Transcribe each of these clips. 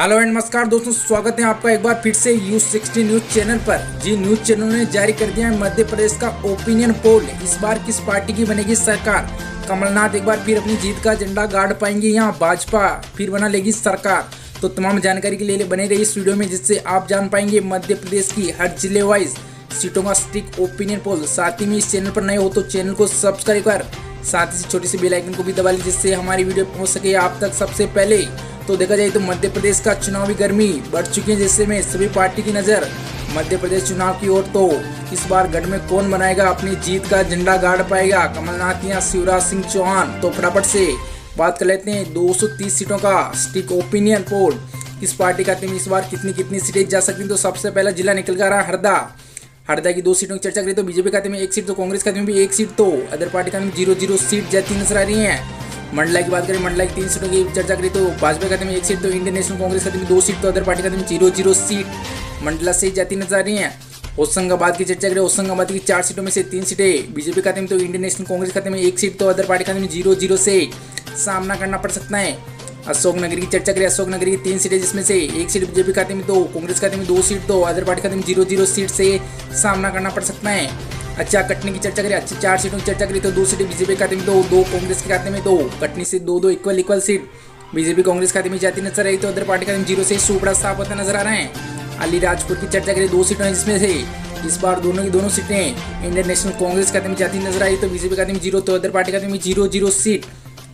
Hello and नमस्कार दोस्तों, स्वागत है आपका एक बार फिर से U60 न्यूज चैनल पर। जी न्यूज चैनल ने जारी कर दिया है मध्य प्रदेश का ओपिनियन पोल। इस बार किस पार्टी की बनेगी सरकार? कमलनाथ एक बार फिर अपनी जीत का झंडा गाड़ पाएंगे यहाँ भाजपा फिर बना लेगी सरकार? तो तमाम जानकारी के लिए बने रहिए इस वीडियो में, जिससे आप जान पाएंगे मध्य प्रदेश की हर जिले वाइज सीटों का स्टिक ओपिनियन पोल। साथ ही में इस चैनल पर नए हो तो चैनल को सब्सक्राइब कर साथ ही छोटी सी बेल आइकन को भी दबा लीजिए, जिससे हमारी वीडियो पहुंच सके आप तक सबसे पहले। तो देखा जाए तो मध्य प्रदेश का चुनावी गर्मी बढ़ चुकी है, जिससे में सभी पार्टी की नजर मध्य प्रदेश चुनाव की ओर। तो इस बार गढ़ में कौन बनाएगा अपनी जीत का झंडा गाड़ पाएगा, कमलनाथ या शिवराज सिंह चौहान? तो फटाफट से बात कर लेते हैं 230 सीटों का स्टिक ओपिनियन पोल। किस पार्टी का टीम इस बार कितनी सीटें जा सकती है? तो सबसे पहला जिला निकल कर रहा हरदा। हरदा की 2 सीटों की चर्चा करें तो बीजेपी खाते में 1 सीट, तो कांग्रेस खाते में भी 1 सीट, तो अदर पार्टी खाते में 0-0 सीट जाती नजर आ रही है। मंडला की बात करें, मंडला की 3 सीटों की चर्चा करें तो भाजपा खाते में 1 सीट, तो इंडियन नेशनल कांग्रेस खाते में 2 सीट, तो अदर पार्टी खाते में 0-0 सीट मंडला से जाती नजर आ रही है। होशंगाबाद की चर्चा करें, होशंगाबाद की 4 सीटों में से 3 सीटें बीजेपी खाते में, तो इंडियन नेशनल कांग्रेस खाते में 1 सीट, तो अदर पार्टी खाते में 0-0 से सामना करना पड़ सकता है। अशोकनगर की चर्चा करें, अशोकनगर की 3 सीटें, जिसमें से 1 सीट बीजेपी खाते में, तो कांग्रेस खाते में 2 सीट, तो अदर पार्टी खाते में 0-0 सीट से सामना करना पड़ सकता है। अच्छा, कटनी की चर्चा करें, अच्छी 4 सीटों की चर्चा करें तो 2 सीटें बीजेपी खाते में, तो 2 कांग्रेस के खाते में, तो कटनी से 2-2 इक्वल सीट बीजेपी कांग्रेस खाते में जाती नजर आई, तो अदर पार्टी खाते में 0 से सुपड़ा साफ होता नजर आ रहा है। अलीराजपुर की चर्चा करें, 2 सीटें हैं, जिसमें से इस बार दोनों की दोनों सीटें इंडियन नेशनल कांग्रेस खाते में जाती नजर आई, तो बीजेपी खाते में 0, तो अदर पार्टी खाते में 0-0 सीट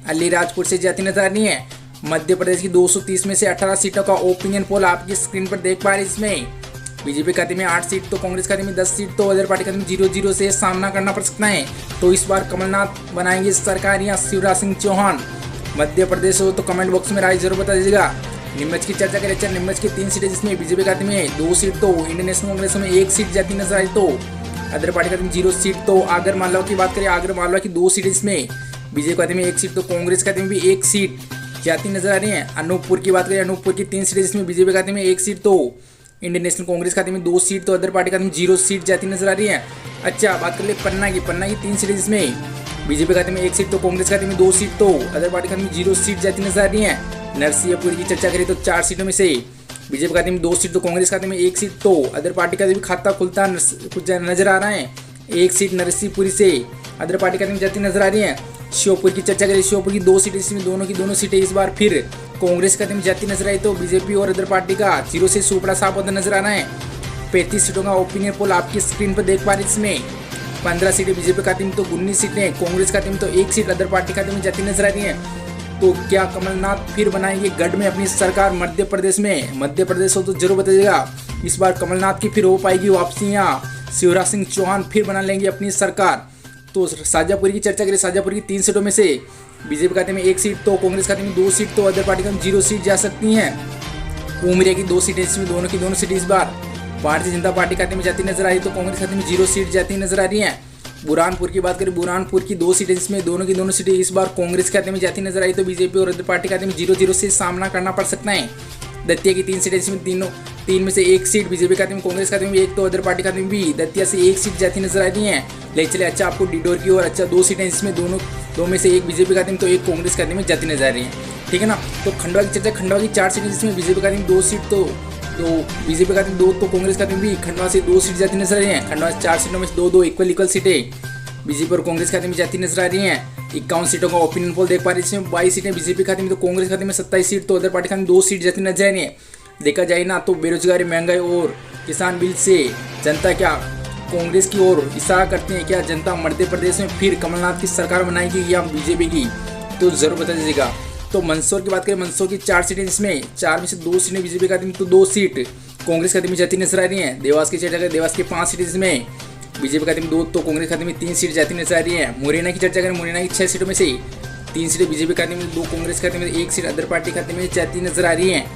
अलीराजपुर से जाती नजर आ रही है। मध्य प्रदेश की 230 में से 18 सीटों का ओपिनियन पोल आपकी स्क्रीन पर देख पा रहे हैं। इसमें बीजेपी खाते में 8 सीट, तो कांग्रेस खाते में 10 सीट, तो अदर पार्टी खाते में 0-0 से सामना करना पड़ सकता है। तो इस बार कमलनाथ बनाएंगे सरकार या शिवराज सिंह चौहान? मध्य प्रदेश हो तो कमेंट बॉक्स में राय जरूर बता दीजिएगा। नीमच की चर्चा करें, अच्छा नीमच की 3 सीटें, जिसमें बीजेपी खाते में 2 सीट, तो इंडियन नेशनल कांग्रेस में 1 सीट जाती नजर आई, तो अदर पार्टी खाते में 0 सीट। तो आगर मालवा की बात करें, आगर मालवा की 2 सीटें, जिसमें बीजेपी खाते में 1 सीट, तो कांग्रेस खाते में भी 1 सीट जाती नजर आ रही है। अनूपपुर की बात करें, अनूपपुर की 3 सीटें, जिसमें बीजेपी खाते में 1 सीट, तो इंडियन नेशनल कांग्रेस खाते में 2 सीट, तो अदर पार्टी खाते में 0 सीट जाती नजर आ रही है। अच्छा, बात कर ले पन्ना की 3 सीटें, जिसमें बीजेपी खाते में 1 सीट, तो कांग्रेस खाते में 2 सीट, तो अदर पार्टी खाते में 0 सीट जाती नजर आ रही है। नरसिंहपुर की चर्चा करें तो 4 सीटों में से बीजेपी खाते में 2 सीट, तो कांग्रेस खाते में 1 सीट, तो अदर पार्टी का भी खाता खुलता कुछ नजर आ रहा है। 1 सीट नरसिंहपुरी से अदर पार्टी खाते में जाती नजर आ रही है। श्योपुर की चर्चा करें, श्योपुर की 2 सीटें, इसमें दोनों की दोनों सीटें इस बार फिर कांग्रेस खाते में जाती नजर आई, तो बीजेपी और अदर पार्टी का 0 से सुपड़ा साफ होता नजर आ रहा है। 35 सीटों का ओपिनियन पोल आपकी स्क्रीन पर देख पा रहे हैं। इसमें 15 सीटें बीजेपी खाते में, तो 19 सीटें कांग्रेस खाते में, तो 1 सीट अदर पार्टी खाते में जाती नजर आ रही है। तो क्या कमलनाथ फिर बनाएंगे गढ़ में अपनी सरकार मध्य प्रदेश में? मध्य प्रदेश हो तो जरूर बताइएगा इस बार कमलनाथ की फिर हो पाएगी वापसी या शिवराज सिंह चौहान फिर बना लेंगे अपनी सरकार? तो शाजापुर की चर्चा करें, शाजापुर की 3 सीटों में से बीजेपी खाते में 1 सीट, तो कांग्रेस खाते में 2 सीट, तो अदर पार्टी खाते में 0 सीट जा सकती हैं। उमरिया की 2 सीटें, इसमें दोनों की दोनों सीटें इस बार भारतीय जनता पार्टी खाते में जाती नजर आ रही, तो कांग्रेस खाते में 0 सीट जाती नजर आ रही है। बुरहानपुर की बात करें, बुरहानपुर की 2 सीटें, इसमें दोनों की दोनों सीटें इस बार कांग्रेस खाते में जाती नजर आई, तो बीजेपी और अदर पार्टी खाते में 0-0 से सामना करना पड़ सकता है। दतिया की 3 सीटें, इसमें 3 में से 1 सीट बीजेपी खाते में, कांग्रेस खाते में भी 1, तो अदर पार्टी खाते में भी दतिया से 1 सीट जाती नजर आ रही है। ले चले अच्छा आपको डिडोर की, और अच्छा 2 सीटें, इसमें दो में से 1 बीजेपी खाते में, तो 1 कांग्रेस खाते में जाती नजर आ रही है। ठीक है ना? तो खंडवा की चर्चा, खंडवा की 4 सीटें, जिसमें बीजेपी खाते में 2 सीट, तो बीजेपी खाते में 2, तो कांग्रेस खाते में भी खंडवा से 2 सीट जाती नजर आ रही है। खंडवा 4 सीटों में से 2-2 इक्वल सीटें बीजेपी और कांग्रेस खाते में जाती नजर आ रही हैं। 51 सीटों का ओपिनियन पोल देख पा रहे हैं, इसमें 22 सीटें बीजेपी खाते में, तो कांग्रेस खाते में 27 सीट, तो अदर पार्टी खाते में 2 सीट जाती नजर आ रही है। देखा जाए ना तो बेरोजगारी, महंगाई और किसान बिल से जनता क्या कांग्रेस की ओर इशारा करते हैं? क्या जनता मध्य प्रदेश में फिर कमलनाथ की सरकार बनाएगी या बीजेपी की? तो जरूर बता दीजिएगा। तो मंदसौर की बात करें, मंदसौर की 4 सीटें, जिसमें 4 में से 2 सीटें बीजेपी खाते में, तो 2 सीट कांग्रेस खाते में जाती नजर आ रही है। देवास की चर्चा करें, देवास की 5 सीटें, जिसमें बीजेपी खाते में 2, तो कांग्रेस खाते में 3 सीट जाती नजर आ रही है। मुरैना की चर्चा करें, मुरैना की 6 सीटों में से 3 सीटें बीजेपी खाते में, 2 कांग्रेस खाते में, 1 सीट अदर पार्टी खाते में जाती नजर आ रही है।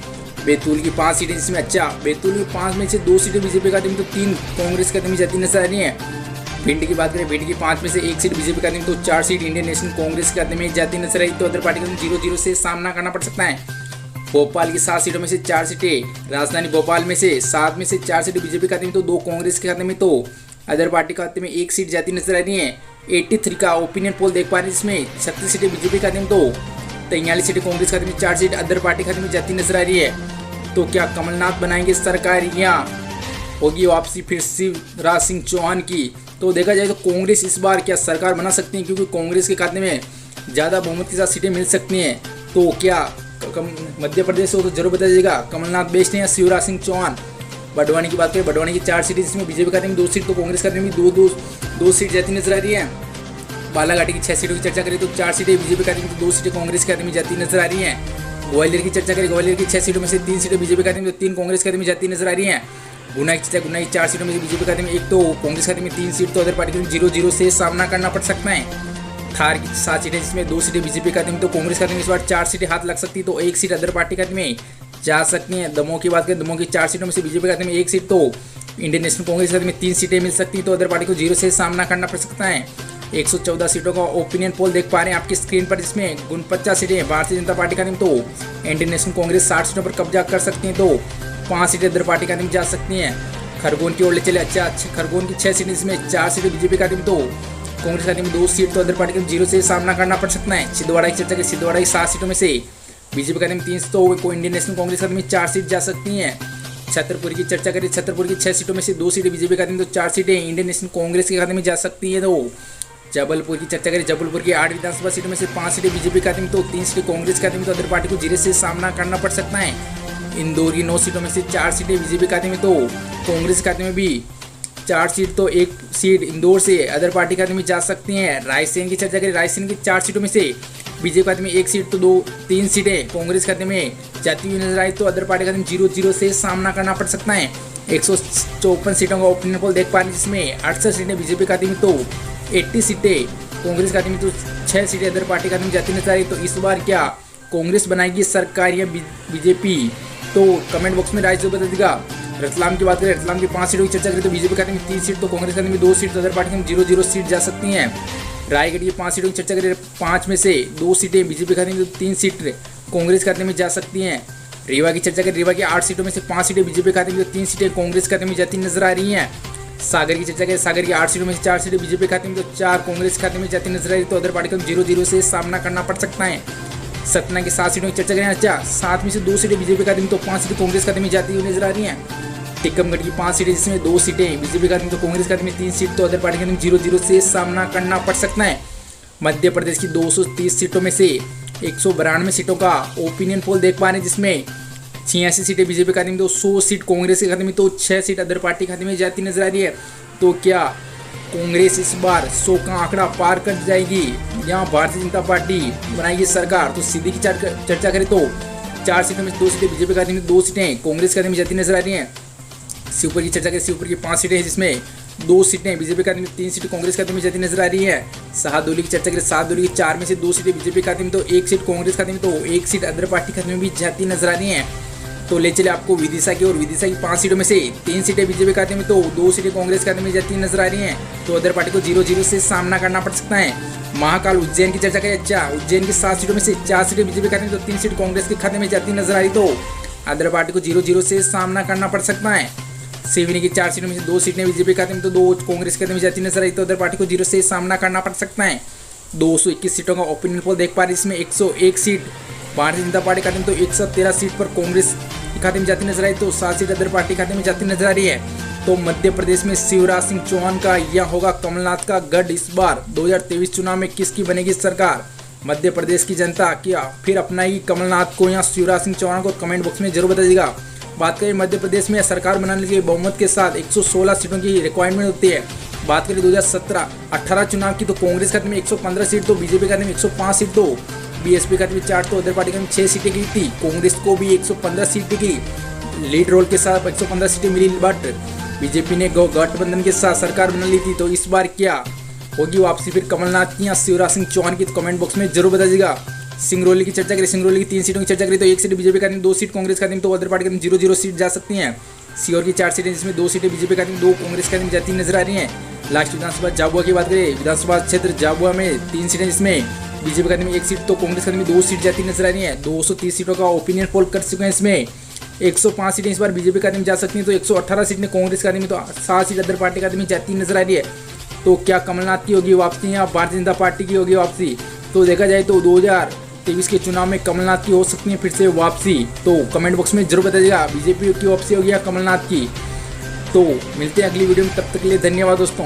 बैतूल की 5 सीटें, जिसमें अच्छा बैतूल की 5 में से 2 सीटें बीजेपी खाते में, तो 3 कांग्रेस खाते में जाती नजर आ रही है। भिंड की बात करें, भिंड की 5 में से 1 सीट बीजेपी खाते में, तो 4 सीट इंडियन नेशनल कांग्रेस खाते में जाती नजर आई, तो अदर पार्टी खाते में 0-0 से सामना करना पड़ सकता है। भोपाल की 7 सीटों में से 4 सीटें, राजधानी भोपाल में से 7 में से 4 सीटें बीजेपी खाते में, तो 2 कांग्रेस के खाते में, तो अदर पार्टी खाते में 1 सीट जाती नजर आ रही है। 83 का ओपिनियन पोल देख पा रहे हैं, जिसमें 36 सीटें बीजेपी खाते में, तो 43 सीटें कांग्रेस खाते में, 4 सीट अदर पार्टी खाते में जाती नजर आ रही है। तो क्या कमलनाथ बनाएंगे सरकार या होगी वापसी फिर शिवराज सिंह चौहान की। तो देखा जाए तो कांग्रेस इस बार क्या सरकार बना सकती है, क्योंकि कांग्रेस के खाते में ज़्यादा बहुमत के साथ सीटें मिल सकती हैं। तो क्या मध्य प्रदेश हो तो जरूर बता दीजिएगा, कमलनाथ बेस्ट हैं या शिवराज सिंह चौहान। बड़वानी की बात करें, बड़वानी की 4 सीटें, जिसमें बीजेपी खाते में 2 सीट, तो कांग्रेस खाते में भी दो सीट जाती नजर आ रही है। बालाघाटी की 6 सीटों की चर्चा करें तो 4 सीटें बीजेपी खाते में, 2 सीटें कांग्रेस खाते में जाती नजर आ रही हैं। ग्वालियर की चर्चा करें, ग्वालियर की 6 सीटों में से 3 सीटें बीजेपी खाते में, तो 3 कांग्रेस खाते में जाती नजर आ रही हैं। गुना की 4 सीटों में बीजेपी खाते में 1, तो कांग्रेस खाते में 3 सीट, तो अदर पार्टी को 0-0 से सामना करना पड़ सकता है। थार की 7 सीटें, जिसमें 2 सीटें बीजेपी खाते में, तो कांग्रेस खाते में इस बार 4 सीटें हाथ लग सकती, तो 1 सीट अदर पार्टी खाते में जा सकती हैं। दमोह की बात करें, दमोह की 4 सीटों में से बीजेपी खाते में 1 सीट, तो इंडियन नेशनल कांग्रेस खाते में 3 सीटें मिल सकती हैं, तो अदर पार्टी को 0 से सामना करना पड़ सकता है। 114 सीटों का ओपिनियन पोल देख पा रहे हैं आपकी स्क्रीन पर, जिसमें 49 सीटें भारतीय जनता पार्टी खाते में, तो इंडियन नेशनल कांग्रेस 60 सीटों पर कब्जा कर सकती हैं, तो 5 सीटें अदर पार्टी खाते में जा सकती हैं। खरगोन की ओर ले चले, अच्छा खरगोन की 6 सीटें, इसमें 4 सीटें बीजेपी खाते में, तो कांग्रेस खाते में 2 सीट, तो अदर पार्टी को 0 से सामना करना पड़ सकता है। छिंदवाड़ा की चर्चा की, छिंदवाड़ा की 7 सीटों में से बीजेपी खाते में 3, तो इंडियन नेशनल कांग्रेस खाते में 4 सीट जा सकती हैं। छतरपुर की चर्चा करें, छतरपुर की 6 सीटों में से 2 सीटें बीजेपी खाते में, तो 4 सीटें इंडियन नेशनल कांग्रेस के खाते में जा सकती है। तो जबलपुर की चर्चा करें, जबलपुर की 8 विधानसभा सीटों में से 5 सीटें बीजेपी खाते में, तो 3 सीटें कांग्रेस खाते में, तो अदर पार्टी को 0 से सामना करना पड़ सकता है। इंदौर की 9 सीटों में से 4 सीटें बीजेपी खाते में, तो कांग्रेस खाते में भी 4 सीट, तो 1 सीट इंदौर से अदर पार्टी खाते में जा सकती हैं। रायसेन की चर्चा करें, रायसेन की 4 सीटों में से बीजेपी खाते में 1 सीट, तो 3 सीटें कांग्रेस खाते में जाती हुई नजर आई, तो अदर पार्टी खाते में 0-0 से सामना करना पड़ सकता है। 154 सीटों का ओपिनियन पोल देख पा रहे हैं, जिसमें 68 सीटें बीजेपी खाते में, तो 80 सीटें कांग्रेस खाते में, तो 6 सीटें अदर पार्टी खाते में जाती नजर आई। तो इस बार क्या कांग्रेस बनाएगी सरकार या बीजेपी, तो कमेंट बॉक्स में राय जरूर बता दीजिएगा। रतलाम की बात करें, रतलाम की 5 सीटों की चर्चा करें तो बीजेपी खाते में 3 सीट, तो कांग्रेस खाते में 2 सीट, तो अदर पार्टी में 0-0 सीट जा सकती हैं। रायगढ़ की 5 सीटों की चर्चा करें, 5 में से 2 सीटें बीजेपी खाते में, तो 3 सीट कांग्रेस खाते में जा सकती हैं। रीवा की चर्चा करें, रीवा की 8 सीटों में से 5 सीटें बीजेपी खाते में, तो 3 सीटें कांग्रेस खाते में जाती नजर आ रही हैं। सागर की चर्चा करें, सागर की 8 सीटों में से 4 सीटें बीजेपी खाते में, तो 4 कांग्रेस खाते में जाती नजर आ रही है, तो अदर पार्टी को 0-0 से सामना करना पड़ सकता है। सतना की 7 सीटों की चर्चा करें, अच्छा 7 में से 2 सीटें बीजेपी खाते में, तो 5 सीटें कांग्रेस खाते में जाती हुई नजर आ रही हैं। टीकमगढ़ की 5 सीटें, जिसमें 2 सीटें बीजेपी खाते में, तो कांग्रेस खाते में 3 सीट, तो अदर पार्टी खाते में 0-0 से सामना करना पड़ सकता है। मध्य प्रदेश की 230 सीटों में से 192 सीटों का ओपिनियन पोल देख पा रहे हैं, जिसमें 86 सीटें बीजेपी खाते में, तो 100 सीट कांग्रेस के खाते में, तो 6 सीट अदर पार्टी खाते में जाती नजर आ रही है। तो क्या कांग्रेस इस बार 100 का आंकड़ा पार कर जाएगी या भारतीय जनता पार्टी बनाएगी सरकार। तो सीधी की चर्चा करें तो 4 सीटों में 2 सीटें बीजेपी खाते में, 2 सीटें कांग्रेस खाते में जाती नजर आ रही हैं। शिवपुर की चर्चा करें, शिवपुर की 5 सीटें हैं, जिसमें 2 सीटें बीजेपी खाते में, 3 सीटें कांग्रेस खाते में जाती नजर आ रही है। शाहदोली की चर्चा करें, शाहदोली की 4 में से 2 सीटें बीजेपी खाते में, तो 1 सीट कांग्रेस खाते में, तो 1 सीट अदर पार्टी खाते में भी जाती नजर आ रही है। तो ले चले आपको विदिशा की, और विदिशा की 5 सीटों में से 3 सीटें बीजेपी खाते में, तो 2 सीटें कांग्रेस खाते में जाती नजर आ रही हैं, तो अदर पार्टी को 0-0 से सामना करना पड़ सकता है। महाकाल उज्जैन की चर्चा करें, अच्छा उज्जैन की 7 सीटों में से 4 सीटें बीजेपी खाते में, तो 3 सीट कांग्रेस के खाते में जाती नजर आ रही, तो अदर पार्टी को 0-0 से सामना करना पड़ सकता है। सिवनी की 4 सीटों में से 2 सीटें बीजेपी खाते में, तो 2 कांग्रेस खाते में जाती नजर आई, तो अदर पार्टी को 0 से सामना करना पड़ सकता है। 221 सीटों का ओपिनियन पोल देख पा रहे हैं, इसमें 101 सीट भारतीय जनता पार्टी खाते में, तो 113 सीट पर कांग्रेस खाते में जाती नजर आई, तो 7 सीट अदर पार्टी खाते में जाती नजर आ रही है। तो मध्य प्रदेश में शिवराज सिंह चौहान का या होगा कमलनाथ का गढ़, इस बार 2023 चुनाव में किसकी बनेगी सरकार। मध्य प्रदेश की जनता क्या फिर अपनाएगी कमलनाथ को या शिवराज सिंह चौहान को, कमेंट बॉक्स में जरूर बताइएगा। बात करें मध्य प्रदेश में सरकार बनाने के लिए बहुमत के साथ 116 सीटों की रिक्वायरमेंट होती है। बात करें 2017-18 चुनाव की, तो कांग्रेस खाते में 115 सीट, तो बीजेपी खाते में 105 सीट, तो बीएसपी खाते में 4, तो अदर पार्टी में 6 सीटें की थी। कांग्रेस को भी 115 सीटें की लीड रोल के साथ 115 सीटें मिली, बट बीजेपी ने गठबंधन के साथ सरकार बना ली थी। तो इस बार क्या होगी वापसी फिर कमलनाथ की या शिवराज सिंह चौहान की, तो कमेंट बॉक्स में जरूर बताइएगा। सिंगरौली की चर्चा करें, सिंगरौली की 3 सीटों की चर्चा करें, तो 1 सीट बीजेपी खाते में, 2 सीट कांग्रेस खाते में, तो अदर पार्टी खाते में 0-0 सीट जा सकती हैं। सीहोर की 4 सीटें, जिसमें 2 सीटें बीजेपी खाते में, 2 कांग्रेस खाते में जाती नजर आ रही हैं। लास्ट विधानसभा झाबुआ की बात करें, विधानसभा क्षेत्र झाबुआ में 3 सीटें, जिसमें बीजेपी खाते में 1 सीट, तो कांग्रेस खाते में 2 सीट जाती नजर आ रही है। 230 सीटों का ओपिनियन पोल कर चुके हैं, इसमें 105 सीटें इस बार बीजेपी खाते में जा सकती हैं, तो 118 सीटें कांग्रेस खाते में, तो 7 सीट अदर पार्टी खाते में जाती नजर आ रही है। तो क्या कमलनाथ की होगी वापसी या भारतीय जनता पार्टी की होगी वापसी। तो देखा जाए तो 2023 के चुनाव में कमलनाथ की हो सकती है फिर से वापसी? तो कमेंट बॉक्स में जरूर बताइएगा बीजेपी की वापसी होगी या कमलनाथ की। तो मिलते हैं अगली वीडियो में, तब तक के लिए धन्यवाद दोस्तों।